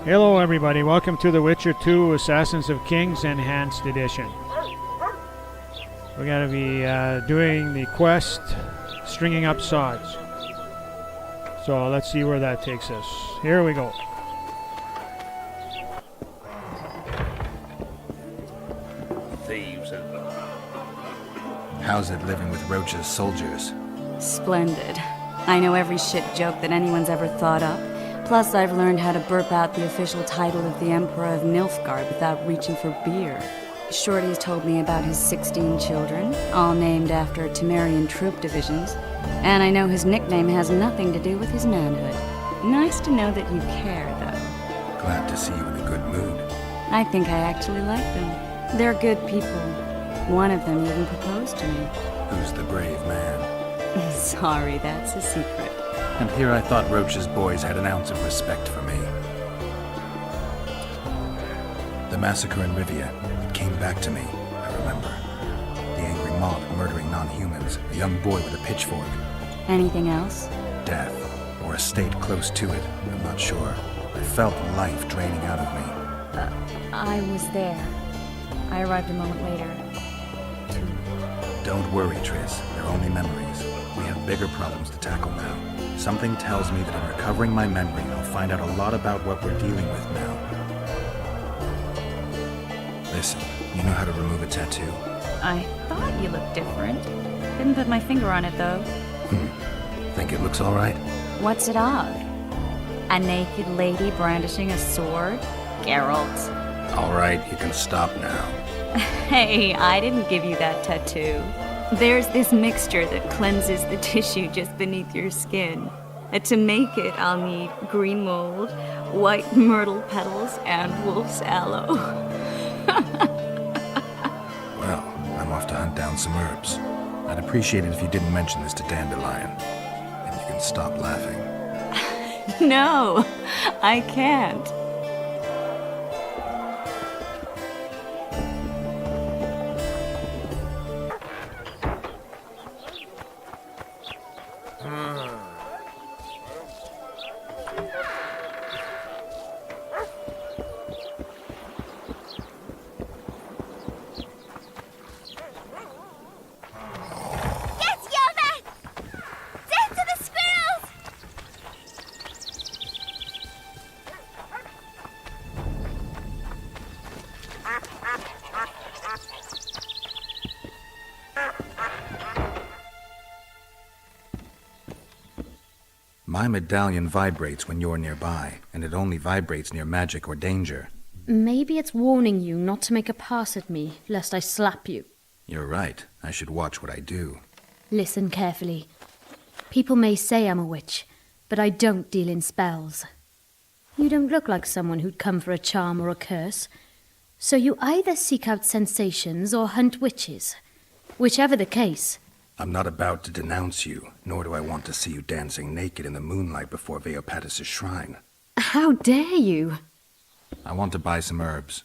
Hello everybody, welcome to The Witcher 2 Assassins of Kings Enhanced Edition. We're going to be doing the quest, Stringing Up Sods. So let's see where that takes us. Here we go. Thieves and... How's it living with Roach's soldiers? Splendid. I know every shit joke that anyone's ever thought up. Plus, I've learned how to burp out the official title of the Emperor of Nilfgaard without reaching for beer. Shorty's told me about his 16 children, all named after Temerian troop divisions, and I know his nickname has nothing to do with his manhood. Nice to know that you care, though. Glad to see you in a good mood. I think I actually like them. They're good people. One of them even proposed to me. Who's the brave man? Sorry, that's a secret. And here I thought Roach's boys had an ounce of respect for me. The massacre in Rivia, it came back to me, I remember. The angry mob murdering non-humans, a young boy with a pitchfork. Anything else? Death, or a state close to it, I'm not sure. I felt life draining out of me. I was there. I arrived a moment later. Don't worry, Triss. They're only memories. We have bigger problems to tackle now. Something tells me that in recovering my memory, I'll find out a lot about what we're dealing with now. Listen, you know how to remove a tattoo? I thought you looked different. Didn't put my finger on it, though. Think it looks all right? What's it of? A naked lady brandishing a sword? Geralt. All right, you can stop now. Hey, I didn't give you that tattoo. There's this mixture that cleanses the tissue just beneath your skin. To make it, I'll need green mold, white myrtle petals, and wolf's aloe. Well, I'm off to hunt down some herbs. I'd appreciate it if you didn't mention this to Dandelion. And you can stop laughing. No, I can't. My medallion vibrates when you're nearby, and it only vibrates near magic or danger. Maybe it's warning you not to make a pass at me, lest I slap you. You're right. I should watch what I do. Listen carefully. People may say I'm a witch, but I don't deal in spells. You don't look like someone who'd come for a charm or a curse, so you either seek out sensations or hunt witches. Whichever the case. I'm not about to denounce you, nor do I want to see you dancing naked in the moonlight before Veopatis' shrine. How dare you? I want to buy some herbs.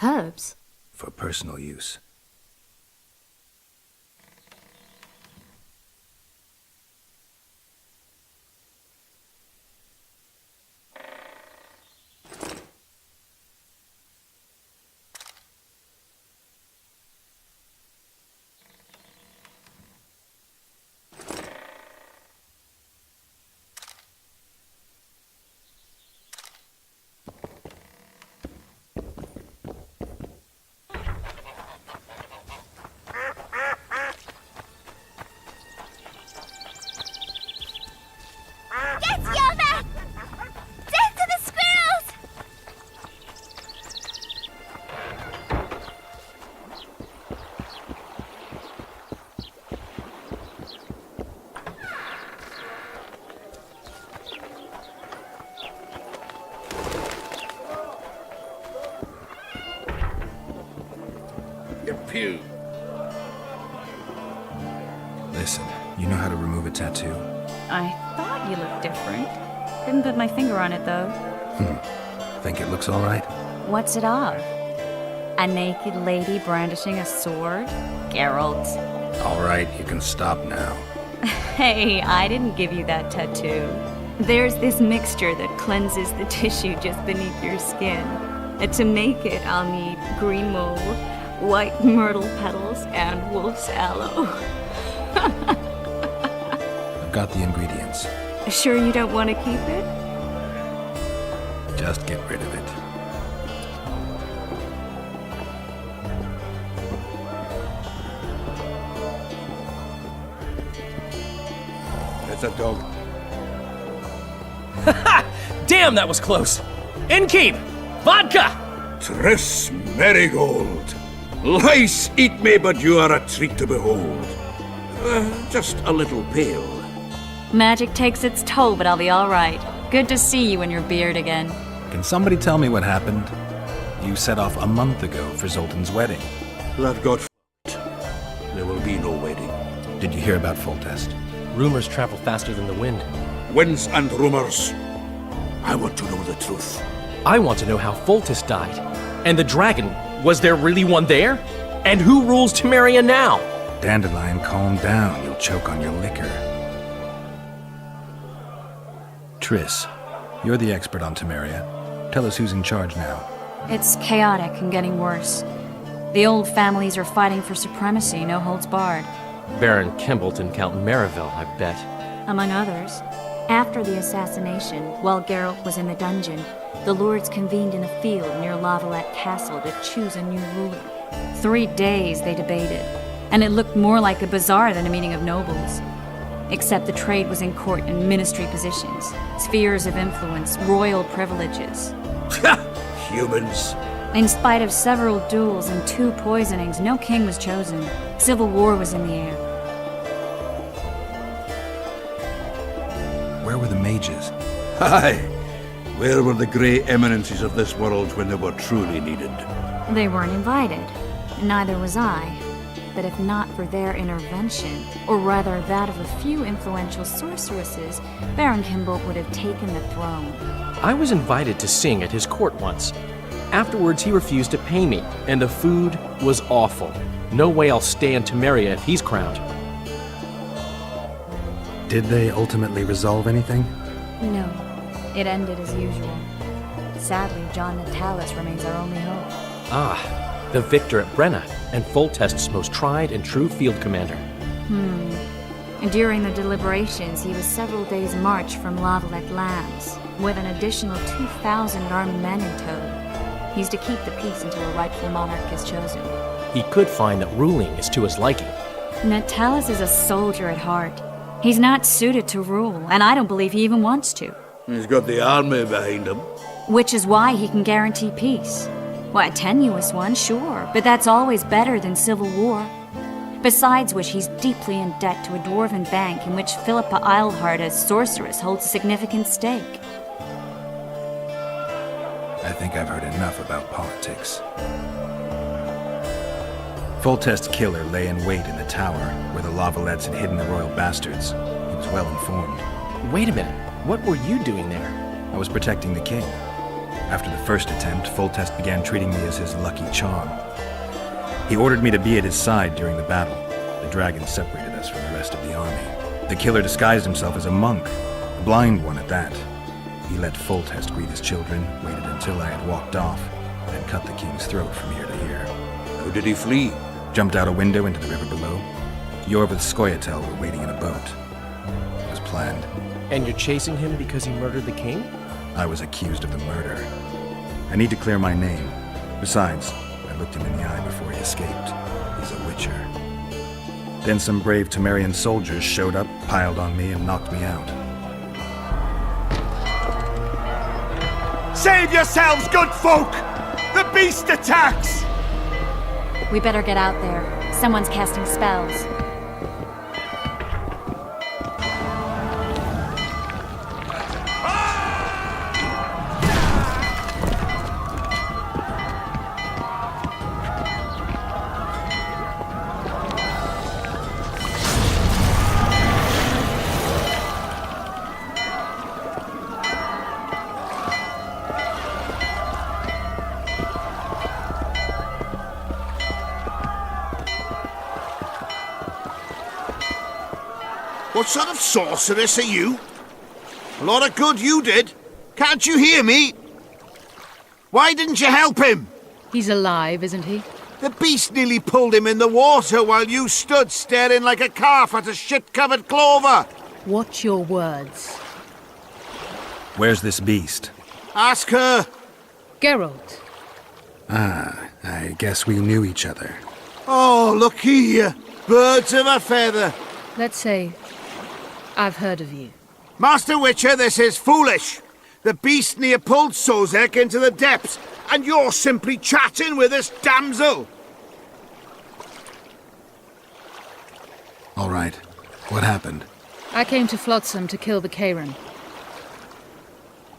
Herbs? For personal use. Pew. Listen, you know how to remove a tattoo? I thought you looked different. Didn't put my finger on it, though. Think it looks all right? What's it of? A naked lady brandishing a sword? Geralt. All right, you can stop now. Hey, I didn't give you that tattoo. There's this mixture that cleanses the tissue just beneath your skin. And to make it, I'll need green mold, white myrtle petals, and wolf's aloe. I've got the ingredients. Sure you don't want to keep it? Just get rid of it. It's a dog. Damn, that was close. Innkeep! Vodka! Triss Marigold. Lice eat me, but you are a treat to behold. Just a little pale. Magic takes its toll, but I'll be all right. Good to see you in your beard again. Can somebody tell me what happened? You set off a month ago for Zoltan's wedding. That got f***ed. There will be no wedding. Did you hear about Foltest? Rumors travel faster than the wind. Winds and rumors. I want to know the truth. I want to know how Foltest died. And the dragon, was there really one there? And who rules Temeria now? Dandelion, calm down. You'll choke on your liquor. Triss, you're the expert on Temeria. Tell us who's in charge now. It's chaotic and getting worse. The old families are fighting for supremacy, no holds barred. Baron Kimbalt and Count Merivale, I bet. Among others. After the assassination, while Geralt was in the dungeon, the lords convened in a field near Lavalette Castle to choose a new ruler. 3 days they debated, and it looked more like a bazaar than a meeting of nobles. Except the trade was in court and ministry positions, spheres of influence, royal privileges. Humans. In spite of several duels and 2 poisonings, no king was chosen. Civil war was in the air. Where were the mages? Aye. Where were the grey eminences of this world when they were truly needed? They weren't invited. Neither was I. But if not for their intervention, or rather that of a few influential sorceresses, Baron Kimbalt would have taken the throne. I was invited to sing at his court once. Afterwards, he refused to pay me, and the food was awful. No way I'll stay in Temeria if he's crowned. Did they ultimately resolve anything? No. It ended as usual. Sadly, John Natalis remains our only hope. Ah, the victor at Brenna, and Foltest's most tried and true field commander. During the deliberations, he was several days' march from Lavalette lands, with an additional 2,000 armed men in tow. He's to keep the peace until a rightful monarch is chosen. He could find that ruling is to his liking. Natalis is a soldier at heart. He's not suited to rule, and I don't believe he even wants to. He's got the army behind him. Which is why he can guarantee peace. Why, a tenuous one, sure, but that's always better than civil war. Besides which, he's deeply in debt to a dwarven bank in which Philippa Eilhart, as sorceress, holds a significant stake. I think I've heard enough about politics. Foltest's killer lay in wait in the tower where the Lavalettes had hidden the royal bastards. He was well informed. Wait a minute, what were you doing there? I was protecting the king. After the first attempt, Foltest began treating me as his lucky charm. He ordered me to be at his side during the battle. The dragon separated us from the rest of the army. The killer disguised himself as a monk, a blind one at that. He let Foltest greet his children, waited until I had walked off, and cut the king's throat from ear to ear. How did he flee? Jumped out a window into the river below. Yor with Skoyatel were waiting in a boat. It was planned. And you're chasing him because he murdered the king? I was accused of the murder. I need to clear my name. Besides, I looked him in the eye before he escaped. He's a witcher. Then some brave Temerian soldiers showed up, piled on me, and knocked me out. Save yourselves, good folk! The beast attacks! We better get out there. Someone's casting spells. What sort of sorceress are you? A lot of good you did. Can't you hear me? Why didn't you help him? He's alive, isn't he? The beast nearly pulled him in the water while you stood staring like a calf at a shit-covered clover. Watch your words. Where's this beast? Ask her. Geralt. Ah, I guess we knew each other. Oh, look here. Birds of a feather. Let's say I've heard of you. Master Witcher, this is foolish. The beast near pulled Sozek into the depths, and you're simply chatting with this damsel. All right. What happened? I came to Flotsam to kill the kayran,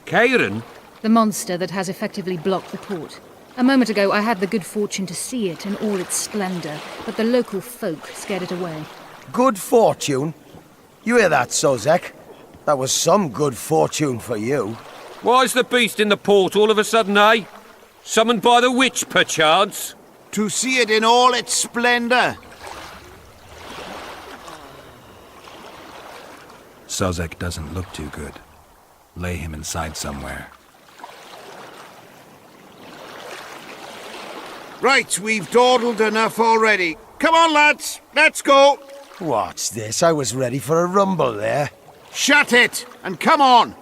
Kayran? the monster that has effectively blocked the port. A moment ago, I had the good fortune to see it in all its splendor, but the local folk scared it away. Good fortune? You hear that, Sozek? That was some good fortune for you. Why's the beast in the port all of a sudden, eh? Summoned by the witch, perchance? To see it in all its splendor. Sozek doesn't look too good. Lay him inside somewhere. Right, we've dawdled enough already. Come on, lads, let's go. What's this? I was ready for a rumble there. Shut it, and come on.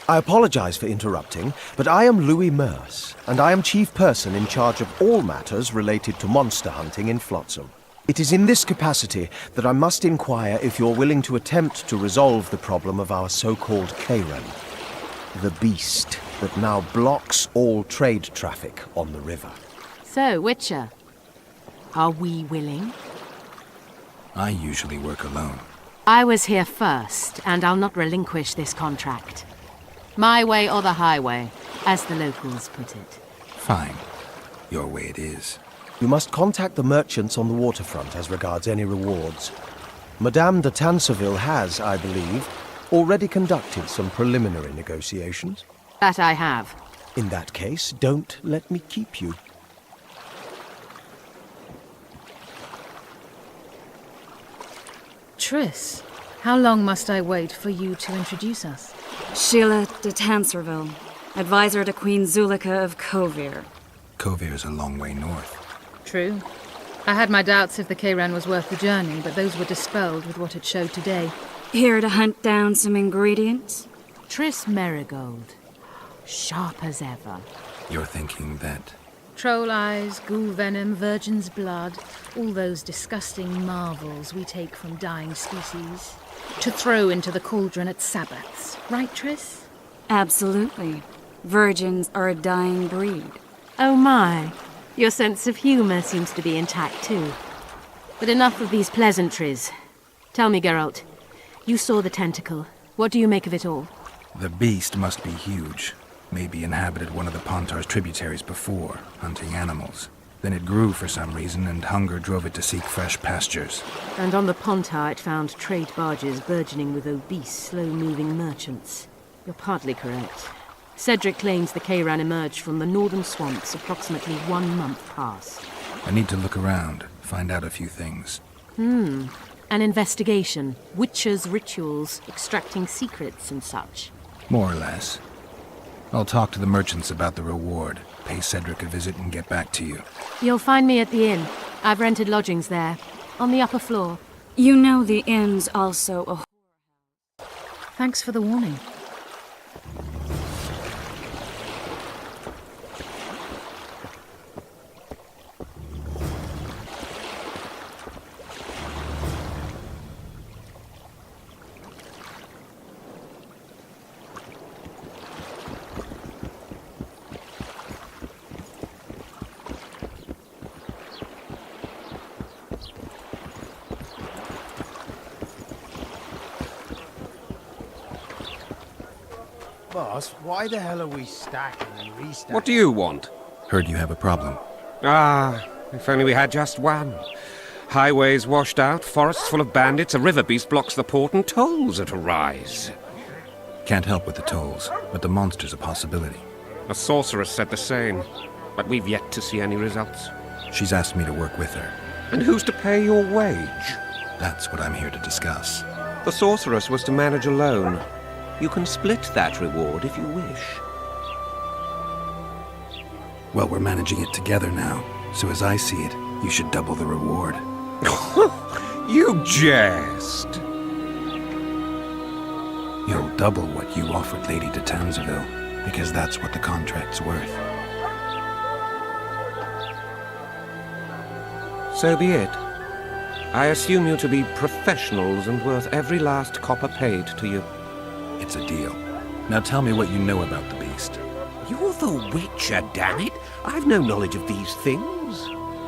I apologize for interrupting, but I am Louis Merce, and I am chief person in charge of all matters related to monster hunting in Flotsam. It is in this capacity that I must inquire if you're willing to attempt to resolve the problem of our so-called kayran, the beast that now blocks all trade traffic on the river. So, Witcher, are we willing? I usually work alone. I was here first, and I'll not relinquish this contract. My way or the highway, as the locals put it. Fine. Your way it is. You must contact the merchants on the waterfront as regards any rewards. Madame de Tanseville has, I believe, already conducted some preliminary negotiations. That I have. In that case, don't let me keep you. Triss, how long must I wait for you to introduce us? Sheila de Tanserville, advisor to Queen Zulika of Kovir. Kovir's a long way north. True. I had my doubts if the kayran was worth the journey, but those were dispelled with what it showed today. Here to hunt down some ingredients? Triss Merigold. Sharp as ever. You're thinking that... Troll eyes, ghoul venom, virgin's blood, all those disgusting marvels we take from dying species, to throw into the cauldron at Sabbaths. Right, Triss? Absolutely. Virgins are a dying breed. Oh my. Your sense of humor seems to be intact too. But enough of these pleasantries. Tell me, Geralt, you saw the tentacle. What do you make of it all? The beast must be huge. Maybe inhabited one of the Pontar's tributaries before, hunting animals. Then it grew for some reason, and hunger drove it to seek fresh pastures. And on the Pontar it found trade barges burgeoning with obese, slow-moving merchants. You're partly correct. Cedric claims the kayran emerged from the northern swamps approximately 1 month past. I need to look around, find out a few things. An investigation. Witchers' rituals, extracting secrets and such. More or less. I'll talk to the merchants about the reward, pay Cedric a visit and get back to you. You'll find me at the inn. I've rented lodgings there, on the upper floor. You know the inn's also a... Thanks for the warning. Boss, why the hell are we stacking and restacking? What do you want? Heard you have a problem. Ah, if only we had just one. Highways washed out, forests full of bandits, a river beast blocks the port, and tolls at a rise. Can't help with the tolls, but the monster's a possibility. A sorceress said the same, but we've yet to see any results. She's asked me to work with her. And who's to pay your wage? That's what I'm here to discuss. The sorceress was to manage alone. You can split that reward if you wish. Well, we're managing it together now, so as I see it, you should double the reward. You jest! You'll double what you offered Lady de Tanzaville, because that's what the contract's worth. So be it. I assume you to be professionals and worth every last copper paid to you. It's a deal. Now tell me what you know about the beast. You're the Witcher, damn it! I've no knowledge of these things.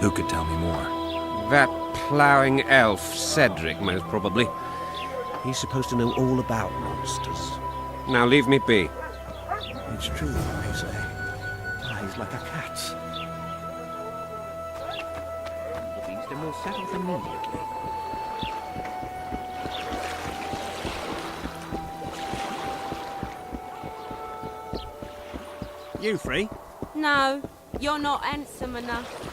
Who could tell me more? That ploughing elf, Cedric, most probably. He's supposed to know all about monsters. Now leave me be. It's true, they say. Eyes like a cat's. The beast will set off immediately. You free? No, you're not handsome enough.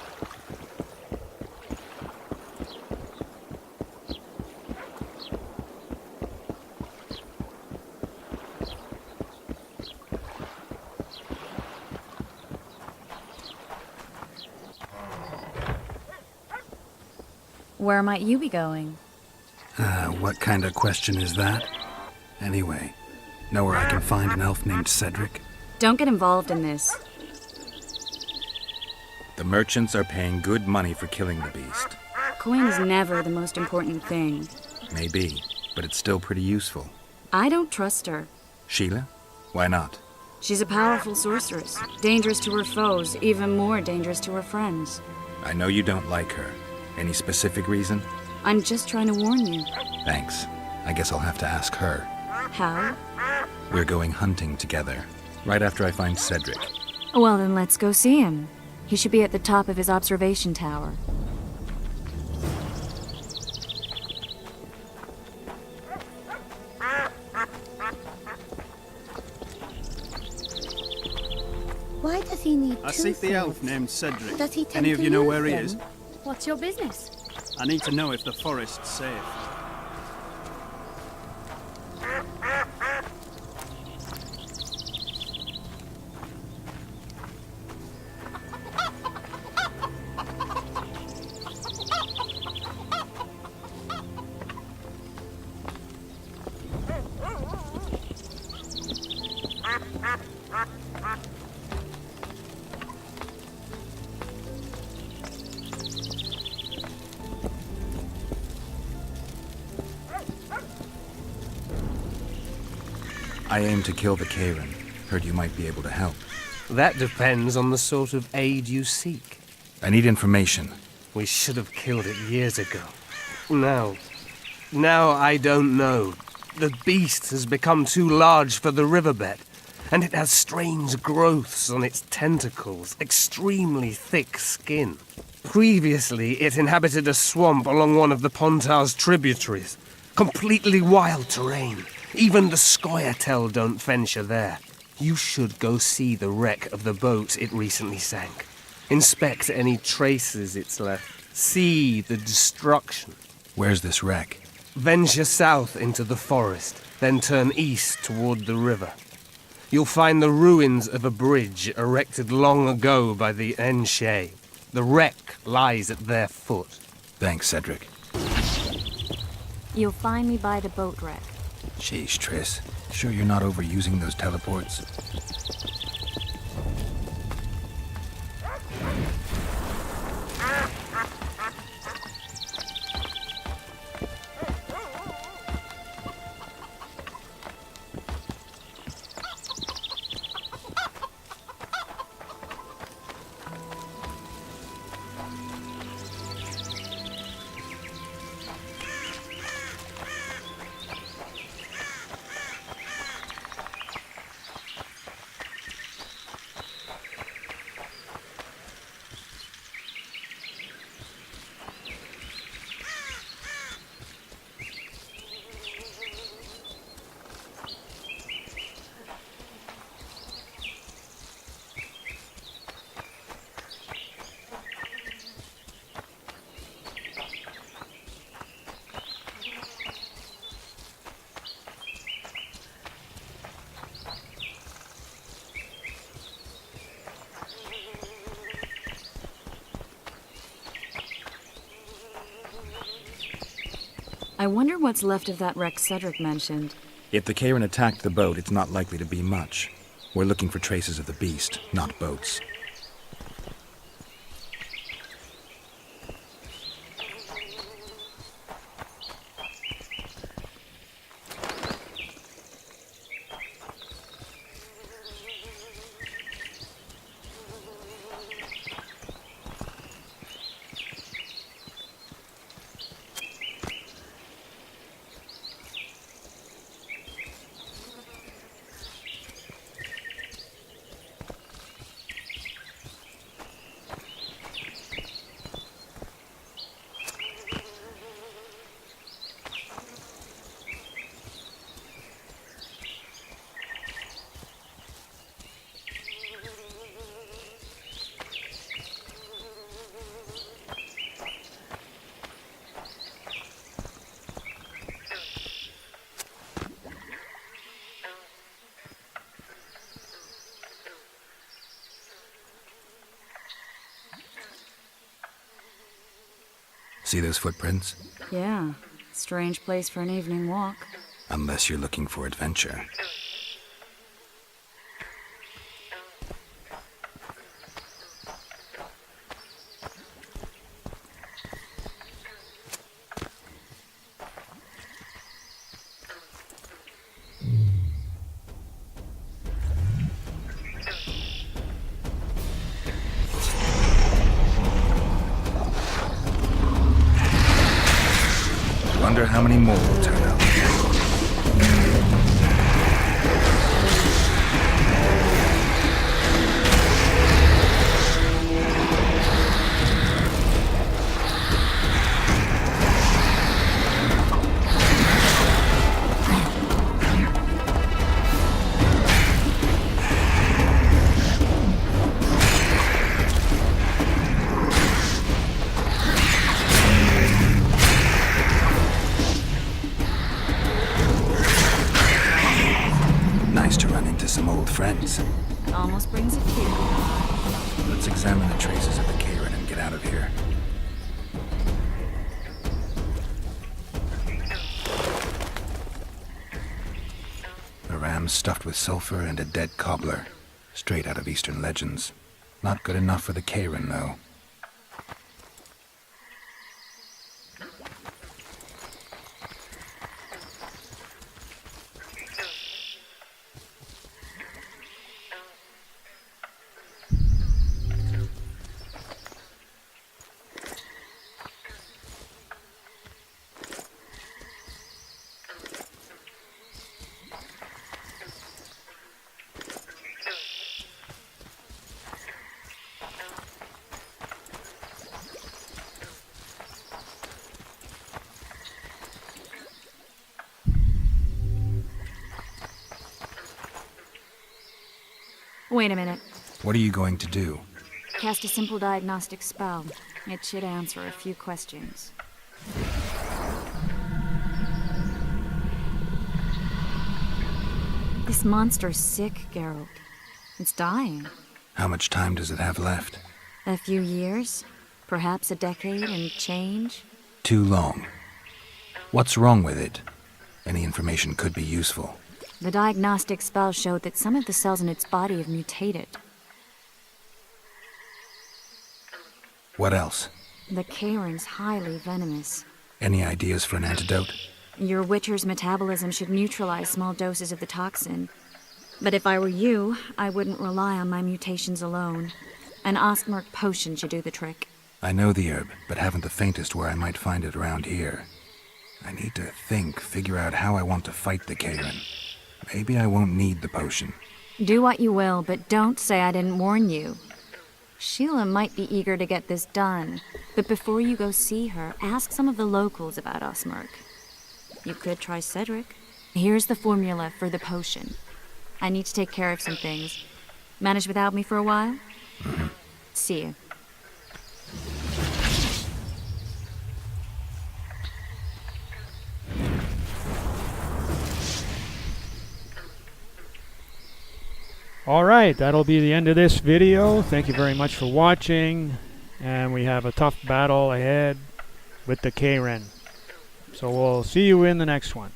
Where might you be going? What kind of question is that? Anyway, know where I can find an elf named Cedric? Don't get involved in this. The merchants are paying good money for killing the beast. Coin is never the most important thing. Maybe, but it's still pretty useful. I don't trust her. Sheila? Why not? She's a powerful sorceress. Dangerous to her foes, even more dangerous to her friends. I know you don't like her. Any specific reason? I'm just trying to warn you. Thanks. I guess I'll have to ask her. How? We're going hunting together, right after I find Cedric. Well, then let's go see him. He should be at the top of his observation tower. Why does he need I two seek the elf swords? named Cedric. Does he tend Any of to you know use where he them? is? What's your business? I need to know if the forest's safe. I aim to kill the kayran. Heard you might be able to help. That depends on the sort of aid you seek. I need information. We should have killed it years ago. Now I don't know. The beast has become too large for the riverbed, and it has strange growths on its tentacles, extremely thick skin. Previously, it inhabited a swamp along one of the Pontar's tributaries. Completely wild terrain. Even the Scoia'tael don't venture there. You should go see the wreck of the boat it recently sank. Inspect any traces it's left. See the destruction. Where's this wreck? Venture south into the forest, then turn east toward the river. You'll find the ruins of a bridge erected long ago by the Enshe. The wreck lies at their foot. Thanks, Cedric. You'll find me by the boat wreck. Sheesh, Triss. Sure you're not overusing those teleports? I wonder what's left of that wreck Cedric mentioned. If the kayran attacked the boat, it's not likely to be much. We're looking for traces of the beast, not boats. See those footprints? Yeah, strange place for an evening walk. Unless you're looking for adventure. Wonder how many more will turn up. Nice to run into some old friends. Almost brings a tear. Let's examine the traces of the kayran and get out of here. A ram stuffed with sulfur and a dead cobbler. Straight out of Eastern legends. Not good enough for the kayran, though. Wait a minute. What are you going to do? Cast a simple diagnostic spell. It should answer a few questions. This monster's sick, Geralt. It's dying. How much time does it have left? A few years? Perhaps a decade and change? Too long. What's wrong with it? Any information could be useful. The diagnostic spell showed that some of the cells in its body have mutated. What else? The kayran's highly venomous. Any ideas for an antidote? Your witcher's metabolism should neutralize small doses of the toxin. But if I were you, I wouldn't rely on my mutations alone. An Osmerk potion should do the trick. I know the herb, but haven't the faintest where I might find it around here. I need to figure out how I want to fight the kayran. Maybe I won't need the potion. Do what you will, but don't say I didn't warn you. Sheila might be eager to get this done, but before you go see her, ask some of the locals about Osmerk. You could try Cedric. Here's the formula for the potion. I need to take care of some things. Manage without me for a while? Mm-hmm. See you. Alright, that'll be the end of this video. Thank you very much for watching. And we have a tough battle ahead with the kayran. So we'll see you in the next one.